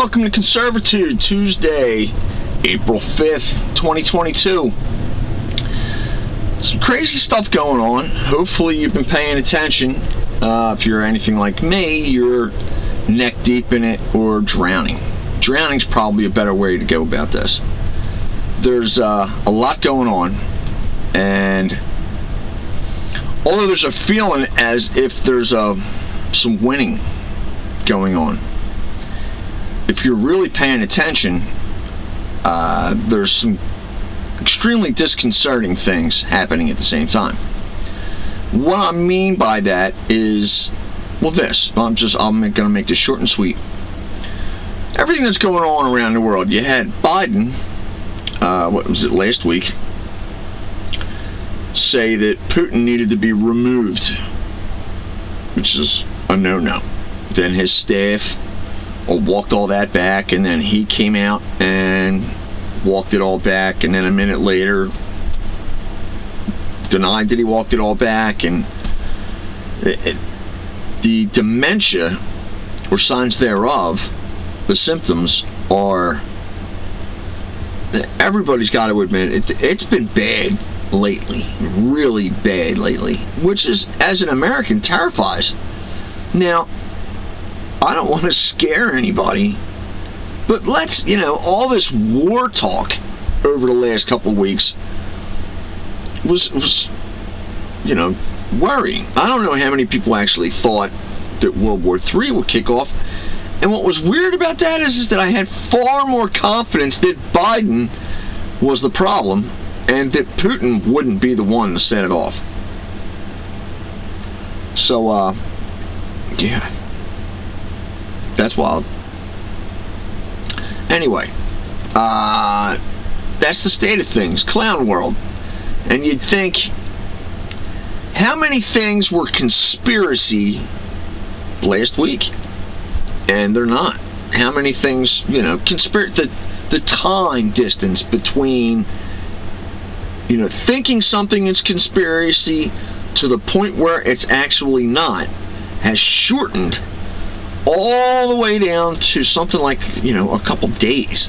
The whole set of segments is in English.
Welcome to Conservatude, Tuesday, April 5th, 2022. Some crazy stuff going on. Hopefully you've been paying attention. If you're anything like me, you're neck deep in it or drowning. Drowning's probably a better way to go about this. There's a lot going on, and although there's a feeling as if there's some winning going on, if you're really paying attention, there's some extremely disconcerting things happening at the same time. What I mean by that is, well, this. I'm going to make this short and sweet. Everything that's going on around the world. You had Biden, what was it, last week, say that Putin needed to be removed, which is a no-no. Then his staff walked all that back, and then he came out and walked it all back, and then a minute later denied that he walked it all back. And the dementia, or signs thereof, the symptoms are, everybody's got to admit, it's been bad lately, really bad lately, which is, as an American, terrifies. Now, I don't want to scare anybody, but let's, all this war talk over the last couple of weeks was worrying. I don't know how many people actually thought that World War III would kick off. And what was weird about that is that I had far more confidence that Biden was the problem and that Putin wouldn't be the one to set it off. So, yeah. That's wild. Anyway, that's the state of things. Clown world. And you'd think, how many things were conspiracy last week? And they're not. How many things, the time distance between, thinking something is conspiracy to the point where it's actually not has shortened all the way down to something like, a couple days.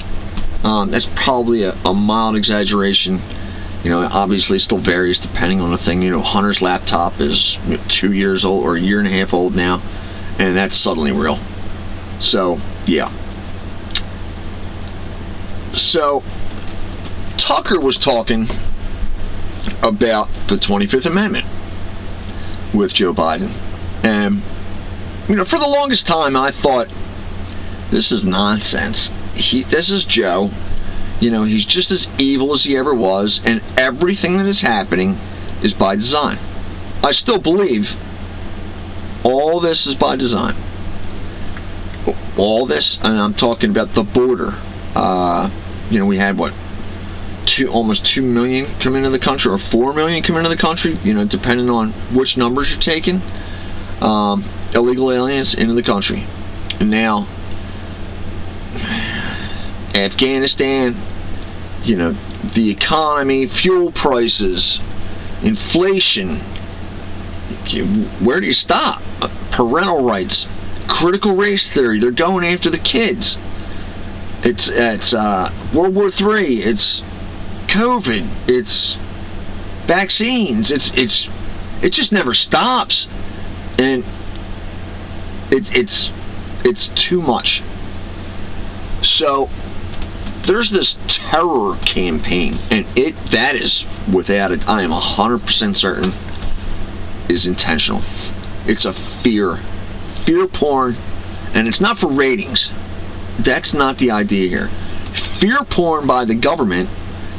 That's probably a mild exaggeration. Obviously it still varies depending on the thing. Hunter's laptop is 2 years old or a year and a half old now, and that's suddenly real. So, yeah. So, Tucker was talking about the 25th Amendment with Joe Biden. And, for the longest time, I thought, this is nonsense. This is Joe. He's just as evil as he ever was, and everything that is happening is by design. I still believe all this is by design. All this, and I'm talking about the border. We had, almost 2 million come into the country, or 4 million come into the country, depending on which numbers you're taking. Illegal aliens into the country. And now, Afghanistan, the economy, fuel prices, inflation. Where do you stop? Parental rights, critical race theory. They're going after the kids. It's World War III. It's COVID. It's vaccines. It just never stops, and it's too much. So there's this terror campaign, and that is, without it, I am 100% certain, is intentional. It's a fear porn, and it's not for ratings. That's not the idea here. Fear porn by the government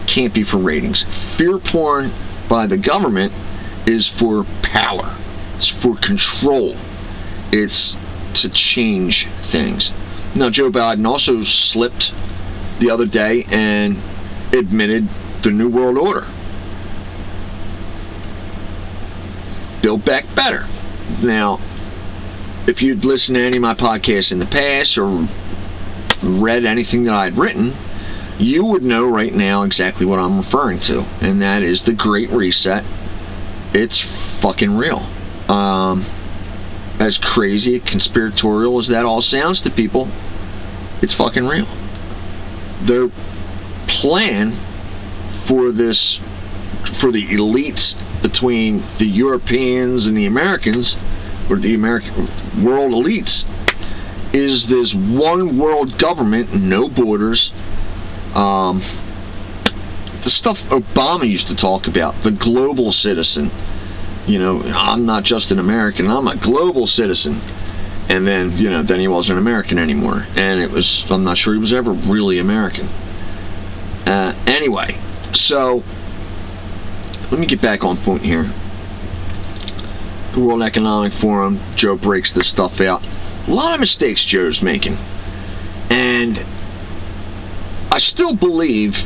can't be for ratings. Fear porn by the government is for power. It's for control. It's to change things. Now, Joe Biden also slipped the other day and admitted the New World Order. Build Back Better. Now, if you'd listened to any of my podcasts in the past or read anything that I'd written, you would know right now exactly what I'm referring to, and that is the Great Reset. It's fucking real. As crazy, conspiratorial as that all sounds to people, It's fucking real. Their plan for the elites between the Europeans and the Americans, or the American world elites, is this one world government, no borders. The stuff Obama used to talk about, the global citizen. I'm not just an American, I'm a global citizen. And then, then he wasn't American anymore. And I'm not sure he was ever really American. Anyway, so let me get back on point here. The World Economic Forum, Joe breaks this stuff out. A lot of mistakes Joe's making. And I still believe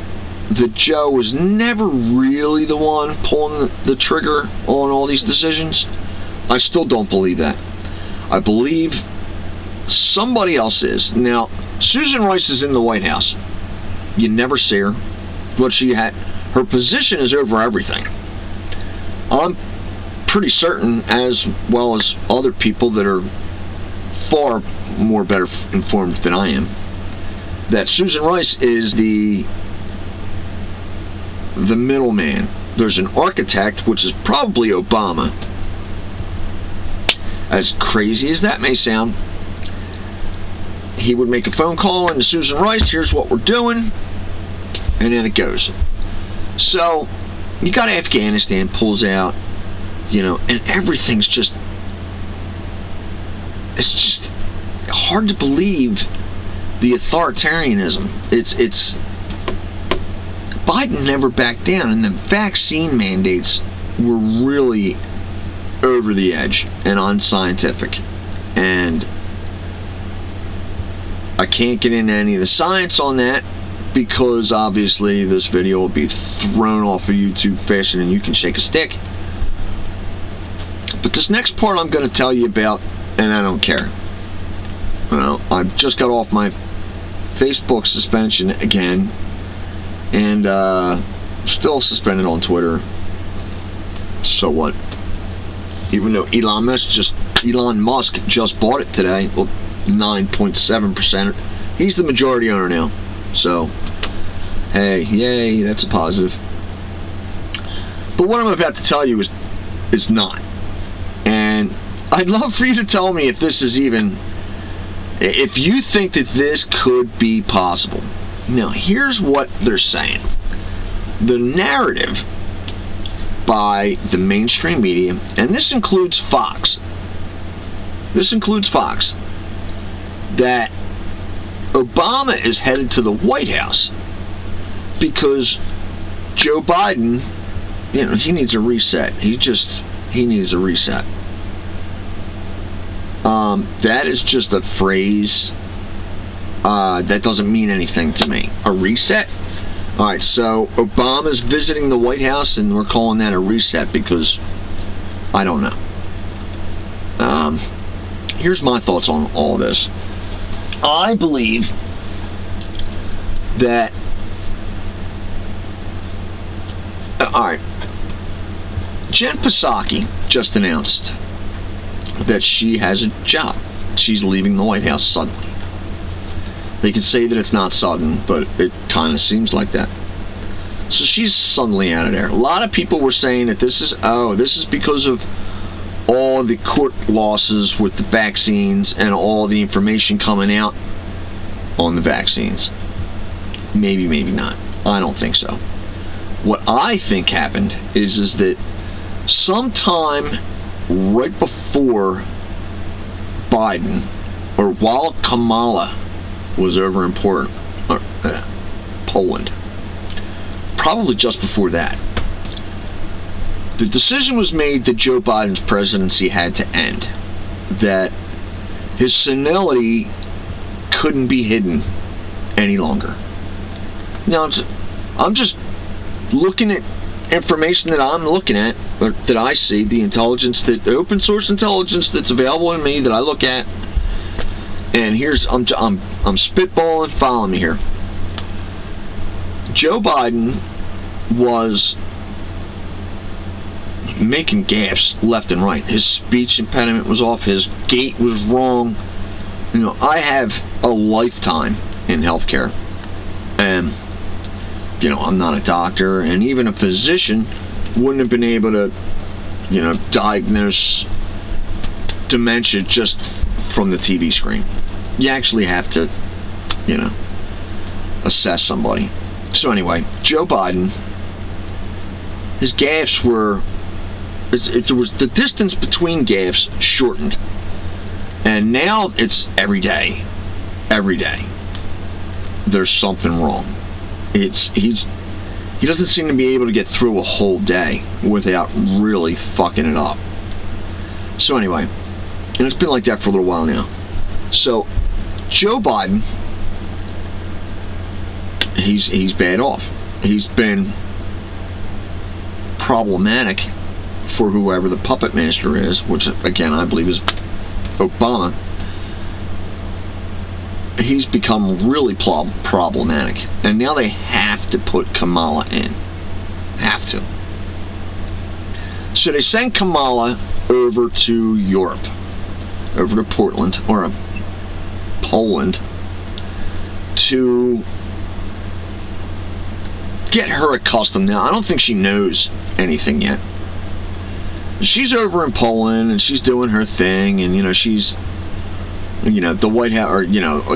that Joe was never really the one pulling the trigger on all these decisions. I still don't believe that. I believe somebody else is. Now, Susan Rice is in the White House. You never see her. But her position is over everything. I'm pretty certain, as well as other people that are far more better informed than I am, that Susan Rice is the middleman. There's an architect, which is probably Obama. As crazy as that may sound, he would make a phone call into Susan Rice, here's what we're doing, and then it goes. So, you got Afghanistan pulls out, and everything's just, it's just hard to believe the authoritarianism. It's Biden never backed down, and the vaccine mandates were really over the edge and unscientific. And I can't get into any of the science on that because obviously this video will be thrown off of YouTube faster than you can shake a stick. But this next part I'm going to tell you about, and I don't care. I just got off my Facebook suspension again, and still suspended on Twitter. So what? Even though Elon Musk just bought it today, well, 9.7%. He's the majority owner now. So, hey, yay, that's a positive. But what I'm about to tell you is not. And I'd love for you to tell me if this is even, if you think that this could be possible. Now, here's what they're saying. The narrative by the mainstream media, and this includes Fox, that Obama is headed to the White House because Joe Biden, he needs a reset. He needs a reset. That is just a phrase that doesn't mean anything to me. A reset? Alright, so Obama's visiting the White House and we're calling that a reset because I don't know. Here's my thoughts on all this. I believe that alright, Jen Psaki just announced that she has a job. She's leaving the White House suddenly. They can say that it's not sudden, but it kind of seems like that. So she's suddenly out of there. A lot of people were saying that this is because of all the court losses with the vaccines and all the information coming out on the vaccines. Maybe, maybe not. I don't think so. What I think happened is that sometime right before Biden, or while Kamala was over in Poland, probably just before that, the decision was made that Joe Biden's presidency had to end, that his senility couldn't be hidden any longer. Now, I'm just looking at information that I'm looking at, or that I see, the intelligence, the open source intelligence that's available to me that I look at, and I'm spitballing, follow me here. Joe Biden was making gaffes left and right. His speech impediment was off. His gait was wrong. I have a lifetime in healthcare, and I'm not a doctor, and even a physician wouldn't have been able to diagnose dementia just from the TV screen. You actually have to assess somebody. So anyway, Joe Biden, his gaffes were the distance between gaffes shortened, and now it's every day there's something wrong. He doesn't seem to be able to get through a whole day without really fucking it up. So anyway, and it's been like that for a little while now. So Joe Biden, he's bad off. He's been problematic for whoever the puppet master is, which again I believe is Obama. He's become really problematic, and now they have to put Kamala in. Have to. So they sent Kamala over to Europe, over to Poland, to get her accustomed. Now, I don't think she knows anything yet. She's over in Poland, and she's doing her thing, and, she's, the White House, or,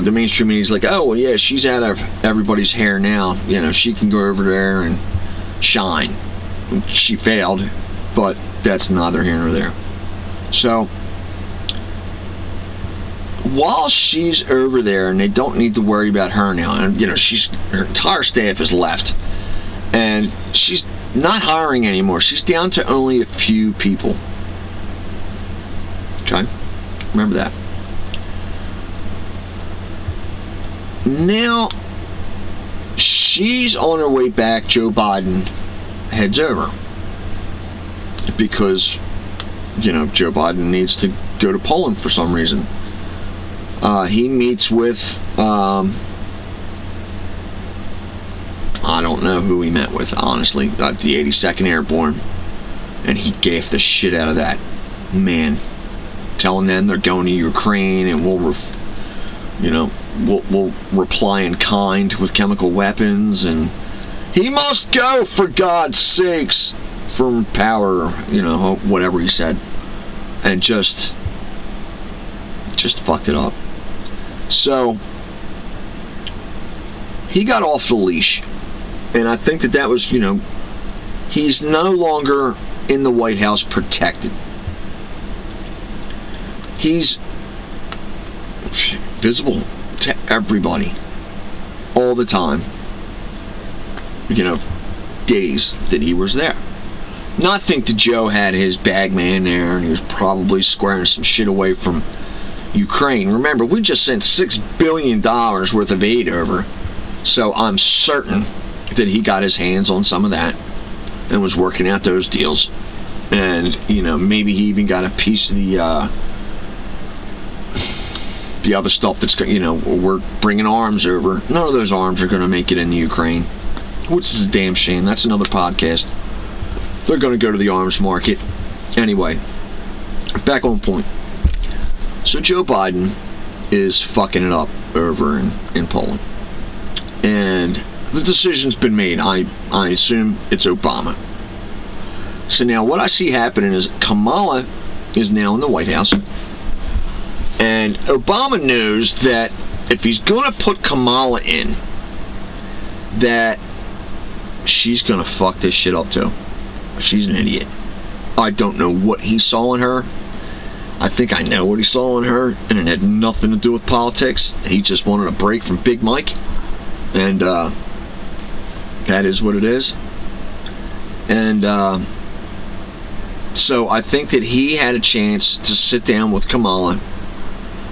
the mainstream media's like, oh, well, yeah, she's out of everybody's hair now. She can go over there and shine. She failed, but that's neither here nor there. So, while she's over there, and they don't need to worry about her now, and, her entire staff is left, and she's not hiring anymore. She's down to only a few people. Okay? Remember that. Now, she's on her way back. Joe Biden heads over because, Joe Biden needs to go to Poland for some reason. He meets with, I don't know who he met with, honestly, the 82nd Airborne, and he gave the shit out of that man, telling them they're going to Ukraine, and we'll reply in kind with chemical weapons, and he must go, for God's sakes, from power, whatever he said, and just fucked it up. So he got off the leash, and I think that was, he's no longer in the White House protected. He's visible to everybody all the time, days that he was there. Now, I think that Joe had his bag man there, and he was probably squaring some shit away from Ukraine. Remember, we just sent $6 billion worth of aid over, so I'm certain that he got his hands on some of that and was working out those deals. And, maybe he even got a piece of the other stuff that's, we're bringing arms over. None of those arms are going to make it into Ukraine, which is a damn shame. That's another podcast. They're going to go to the arms market. Anyway, back on point. So Joe Biden is fucking it up over in Poland. And the decision's been made. I assume it's Obama. So now what I see happening is Kamala is now in the White House. And Obama knows that if he's going to put Kamala in, that she's going to fuck this shit up too. She's an idiot. I don't know what he saw in her. I think I know what he saw in her, and it had nothing to do with politics. He just wanted a break from Big Mike, and that is what it is. And so I think that he had a chance to sit down with Kamala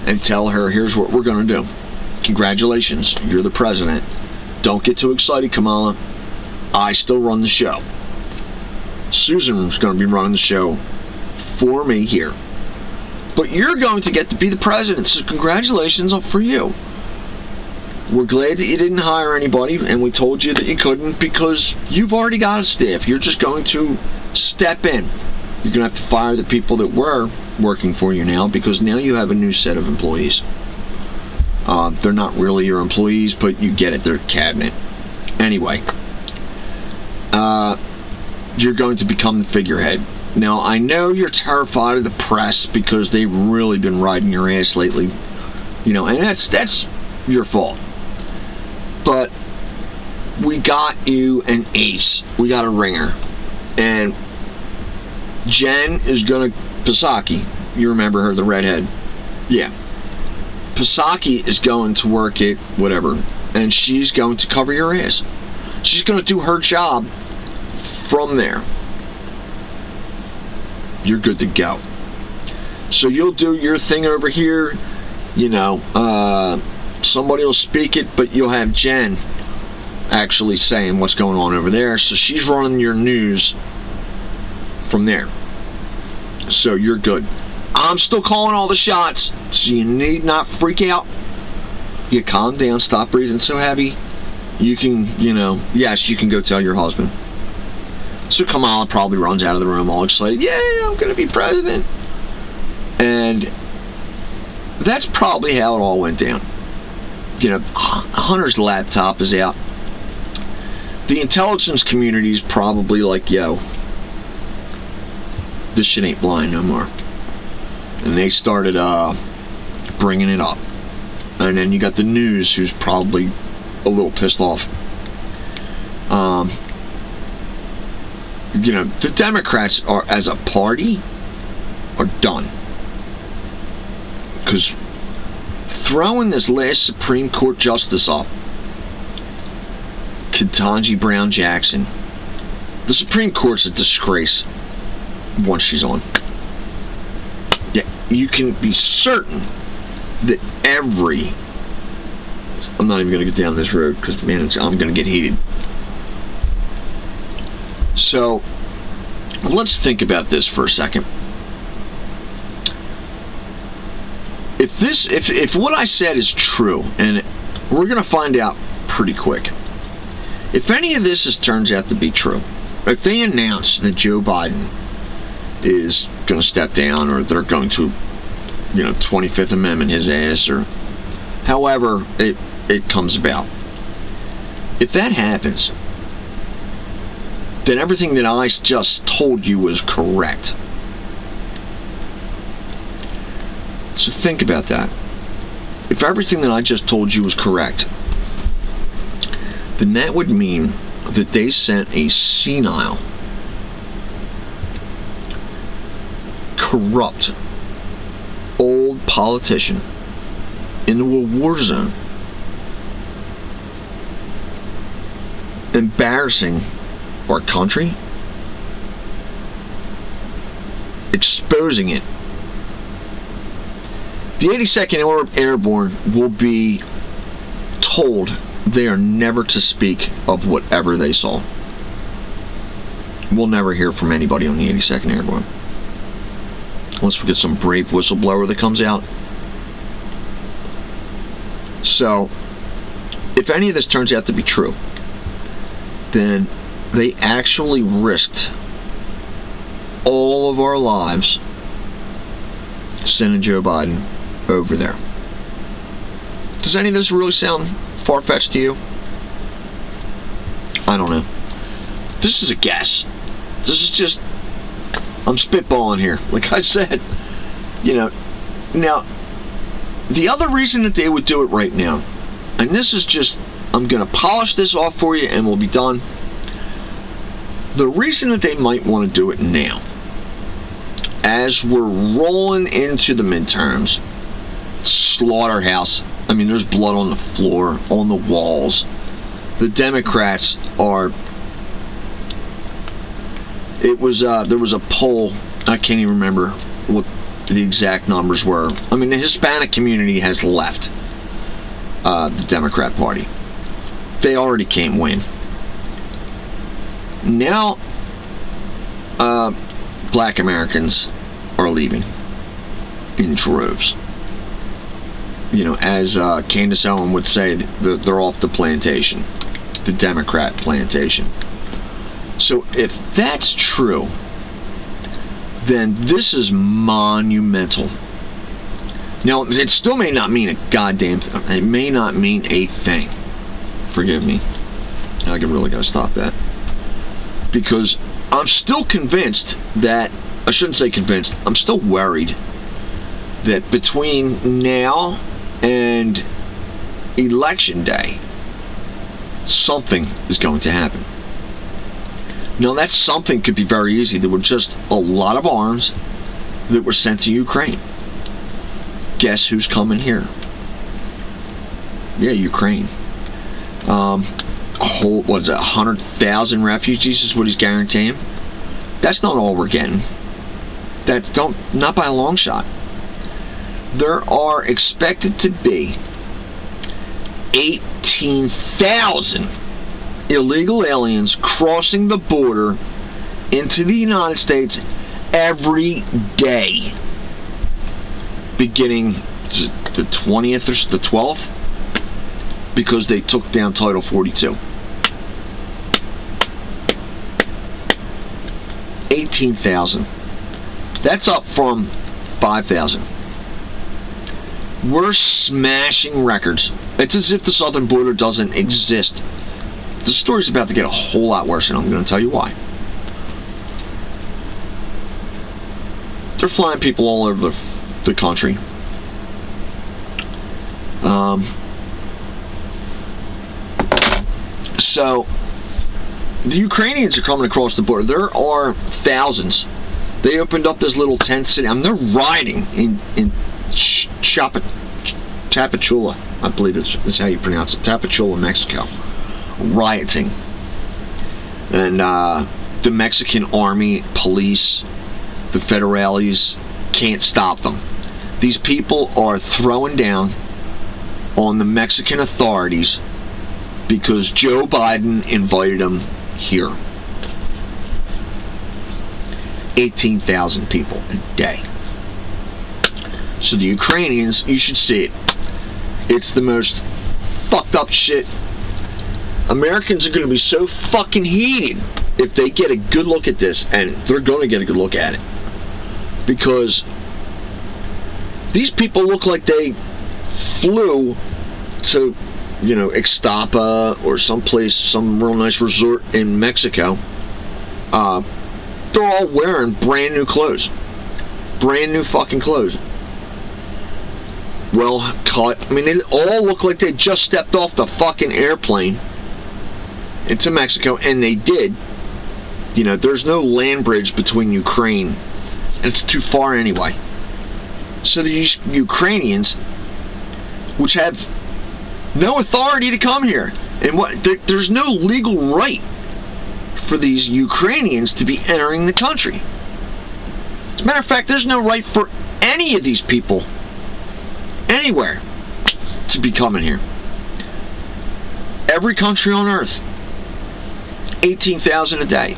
and tell her, here's what we're going to do. Congratulations, you're the president. Don't get too excited, Kamala. I still run the show. Susan's going to be running the show for me here. But you're going to get to be the president, so congratulations for you. We're glad that you didn't hire anybody, and we told you that you couldn't because you've already got a staff. You're just going to step in. You're going to have to fire the people that were working for you now because now you have a new set of employees. They're not really your employees, but you get it. They're cabinet. Anyway, you're going to become the figurehead. Now, I know you're terrified of the press because they've really been riding your ass lately. And that's your fault. But we got you an ace. We got a ringer. And Jen is going to... Psaki, you remember her, the redhead? Yeah. Psaki is going to work it, whatever, and she's going to cover your ass. She's going to do her job from there. You're good to go. So you'll do your thing over here, somebody will speak it, but you'll have Jen actually saying what's going on over there. So she's running your news from there. So you're good. I'm still calling all the shots, so you need not freak out. You calm down, stop breathing so heavy. You can, yes, you can go tell your husband. So Kamala probably runs out of the room all excited. Yay, I'm going to be president. And that's probably how it all went down. Hunter's laptop is out. The intelligence community is probably like, yo, this shit ain't flying no more. And they started bringing it up. And then you got the news, who's probably a little pissed off. The Democrats are, as a party, are done. Because throwing this last Supreme Court justice up, Ketanji Brown Jackson, the Supreme Court's a disgrace once she's on. Yeah, you can be certain that I'm not even going to get down this road because, man, I'm going to get heated. So, let's think about this for a second. If what I said is true, and we're going to find out pretty quick. If any of this turns out to be true, if they announce that Joe Biden is going to step down, or they're going to, 25th Amendment his ass, or however it comes about. If that happens, then everything that I just told you was correct. So think about that. If everything that I just told you was correct, then that would mean that they sent a senile, corrupt, old politician into a war zone, embarrassing our country, exposing it. The 82nd Airborne will be told they are never to speak of whatever they saw. We'll never hear from anybody on the 82nd Airborne. Unless we get some brave whistleblower that comes out. So, if any of this turns out to be true, then they actually risked all of our lives sending Joe Biden over there. Does any of this really sound far-fetched to you? I don't know. This is a guess. This is just, I'm spitballing here. Like I said, now, the other reason that they would do it right now, and this is just, I'm going to polish this off for you and we'll be done. The reason that they might want to do it now, as we're rolling into the midterms, slaughterhouse. I mean, there's blood on the floor, on the walls. The Democrats are... there was a poll, I can't even remember what the exact numbers were. I mean, the Hispanic community has left the Democrat Party. They already can't win. Now, black Americans are leaving in droves. As Candace Owen would say, they're off the plantation, the Democrat plantation. So if that's true, then this is monumental. Now, it still may not mean a goddamn thing. It may not mean a thing. Forgive me. I really got to stop that. Because I'm still convinced that, I shouldn't say convinced, I'm still worried that between now and Election Day, something is going to happen. Now, that something could be very easy. There were just a lot of arms that were sent to Ukraine. Guess who's coming here? Yeah, Ukraine. A whole, 100,000 refugees is what he's guaranteeing. That's not all we're getting. Not by a long shot. There are expected to be 18,000 illegal aliens crossing the border into the United States every day, beginning the 20th or the 12th, because they took down Title 42. 18,000. That's up from 5,000. We're smashing records. It's as if the southern border doesn't exist. The story's about to get a whole lot worse, and I'm going to tell you why. They're flying people all over the country. So, the Ukrainians are coming across the border. There are thousands. They opened up this little tent city. They're riding in Tapachula, I believe is how you pronounce it. Tapachula, Mexico. Rioting. And the Mexican army, police, the federales can't stop them. These people are throwing down on the Mexican authorities because Joe Biden invited them here. 18,000 people a day. So the Ukrainians, you should see it. It's the most fucked up shit. Americans are going to be so fucking heated if they get a good look at this, and they're going to get a good look at it. Because these people look like they flew to, Ixtapa or someplace, some real nice resort in Mexico. They're all wearing brand new clothes. Brand new fucking clothes. Well cut. They all look like they just stepped off the fucking airplane into Mexico, and they did. There's no land bridge between Ukraine, and it's too far anyway. So the Ukrainians, which have no authority to come here, and there's no legal right for these Ukrainians to be entering the country. As a matter of fact, there's no right for any of these people anywhere to be coming here. Every country on earth, 18,000 a day.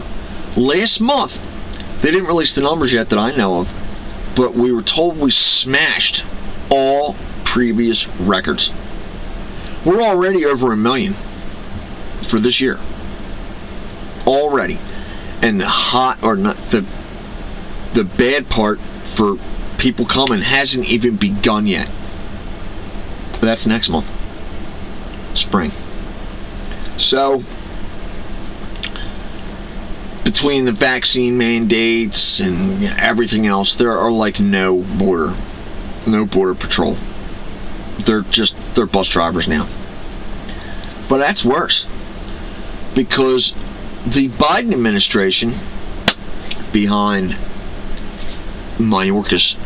Last month, they didn't release the numbers yet that I know of, but we were told we smashed all previous records. We're already over 1 million for this year. Already. And the bad part for people coming hasn't even begun yet. That's next month. Spring. So, between the vaccine mandates and everything else, there are no border patrol. They're bus drivers now. But that's worse, because the Biden administration behind Mayorkas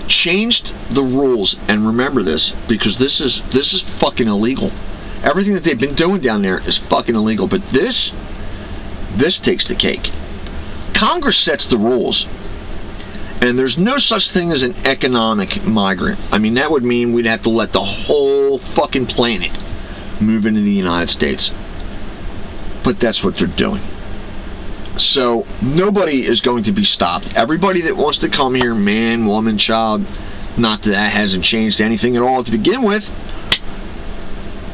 changed the rules, and remember this, because this is fucking illegal. Everything that they've been doing down there is fucking illegal, but this takes the cake. Congress sets the rules, and there's no such thing as an economic migrant. That would mean we'd have to let the whole fucking planet move into the United States. But that's what they're doing. So nobody is going to be stopped. Everybody that wants to come here, man, woman, child, not that hasn't changed anything at all to begin with,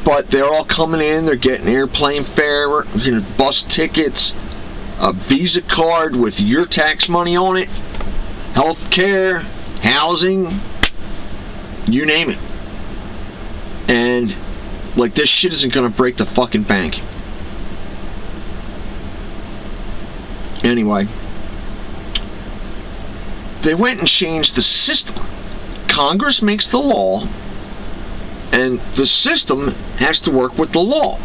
but they're all coming in. They're getting airplane fare, bus tickets, a Visa card with your tax money on it, health care, housing, You name it. And, like, this shit isn't gonna break the fucking bank. Anyway, they went and changed the system. Congress makes the law, and the system has to work with the law.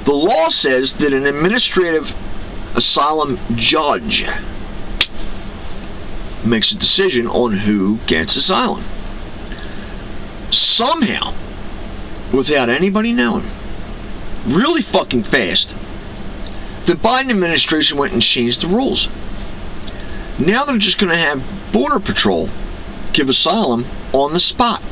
The law says that an administrative asylum judge makes a decision on who gets asylum. Somehow, without anybody knowing, really fucking fast, the Biden administration went and changed the rules. Now they're just going to have Border Patrol give asylum on the spot.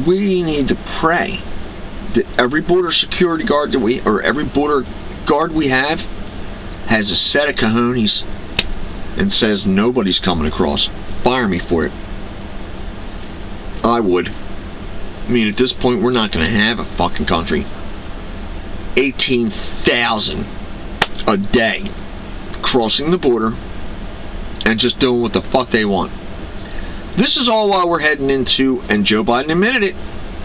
We need to pray that every border security guard every border guard we have has a set of cojones and says nobody's coming across. Fire me for it. I would. I mean, at this point, we're not going to have a fucking country. 18,000 a day crossing the border and just doing what the fuck they want. This is all while we're heading into, and Joe Biden admitted it,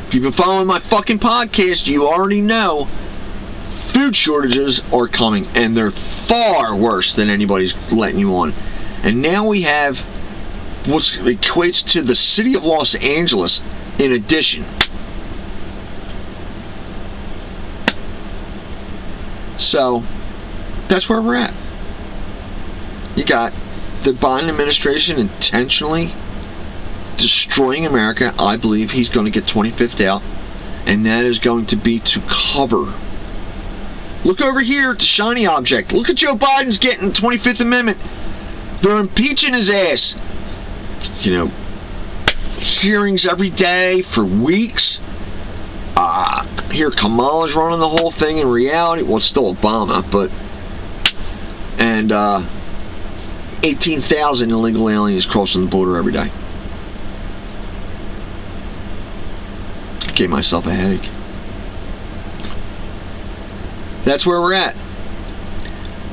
if you've been following my fucking podcast, you already know food shortages are coming, and they're far worse than anybody's letting you on. And now we have what equates to the city of Los Angeles in addition. So, that's where we're at. You got the Biden administration intentionally destroying America. I believe he's going to get 25th out, and that is going to be to cover. Look over here at the shiny object. Look at Joe Biden's getting the 25th Amendment. They're impeaching his ass. You know, hearings every day for weeks. Here Kamala's running the whole thing in reality. Well, it's still Obama, but... And 18,000 illegal aliens crossing the border every day. I gave myself a headache. That's where we're at.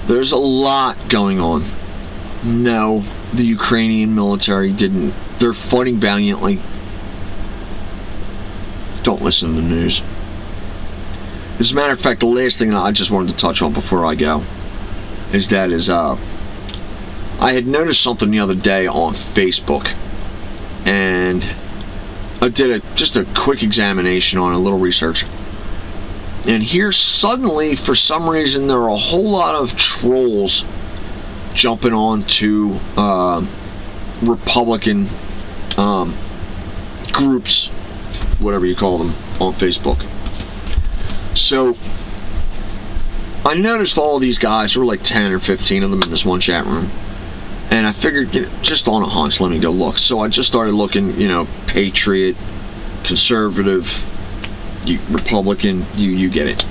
There's a lot going on. No, the Ukrainian military didn't. They're fighting valiantly. Don't listen to the news. As a matter of fact, the last thing that I just wanted to touch on before I go is I had noticed something the other day on Facebook, and I did just a quick examination on a little research. And here suddenly, for some reason, there are a whole lot of trolls jumping on to Republican groups, whatever you call them, on Facebook. So I noticed all of these guys, there were like 10 or 15 of them in this one chat room, and I figured, just on a hunch, let me go look. So I just started looking, Patriot, Conservative, Republican, you get it,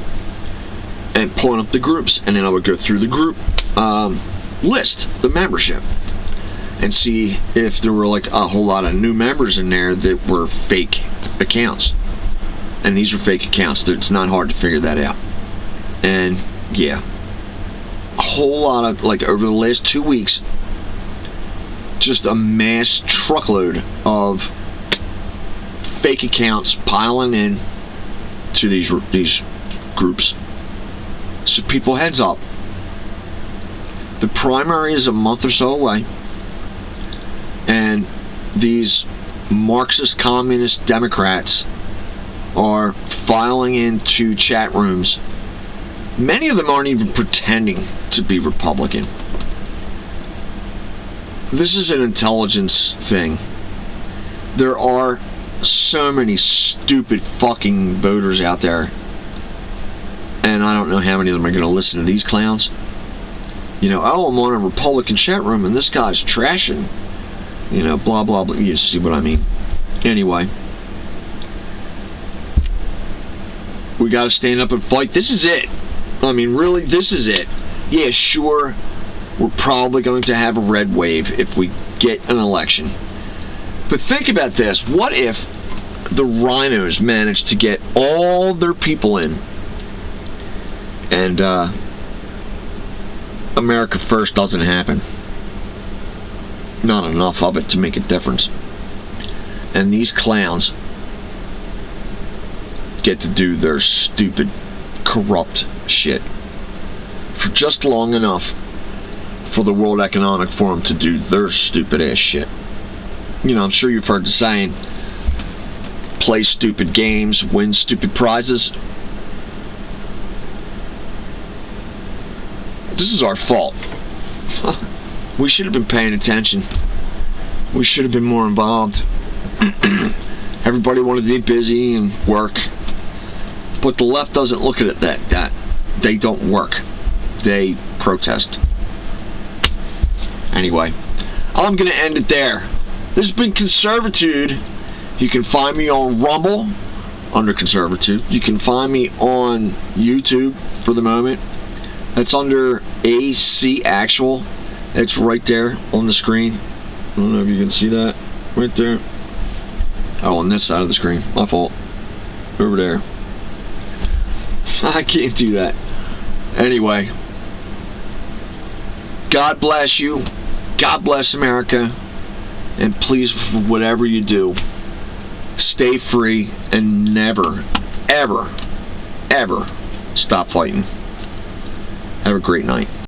and pulling up the groups, and then I would go through the group list, the membership, and see if there were like a whole lot of new members in there that were fake accounts. And these are fake accounts. It's not hard to figure that out. And yeah, a whole lot of, like, over the last 2 weeks, just a mass truckload of fake accounts piling in to these groups. So people, heads up. The primary is a month or so away, and these Marxist, communist Democrats are filing into chat rooms. Many of them aren't even pretending to be Republican. This is an intelligence thing. There are so many stupid fucking voters out there, and I don't know how many of them are going to listen to these clowns. I'm on a Republican chat room and this guy's trashing, blah blah blah. You see what I mean? Anyway, we got to stand up and fight. This is it. I mean, really, this is it. Yeah, sure, we're probably going to have a red wave if we get an election. But think about this. What if the rhinos managed to get all their people in, and America First doesn't happen. Not enough of it to make a difference. And these clowns get to do their stupid, corrupt shit for just long enough for the World Economic Forum to do their stupid ass shit. You know, I'm sure you've heard the saying, play stupid games, win stupid prizes. This is our fault. We should have been paying attention. We should have been more involved. Everybody wanted to be busy and work. But the left doesn't look at it that they don't work. They protest. Anyway, I'm going to end it there. This has been Conservatude. You can find me on Rumble under Conservatude. You can find me on YouTube for the moment. That's under AC Actual. It's right there on the screen. I don't know if you can see that. Right there. Oh, on this side of the screen. My fault. Over there. I can't do that. Anyway. God bless you. God bless America. And please, whatever you do, stay free and never, ever, ever stop fighting. Have a great night.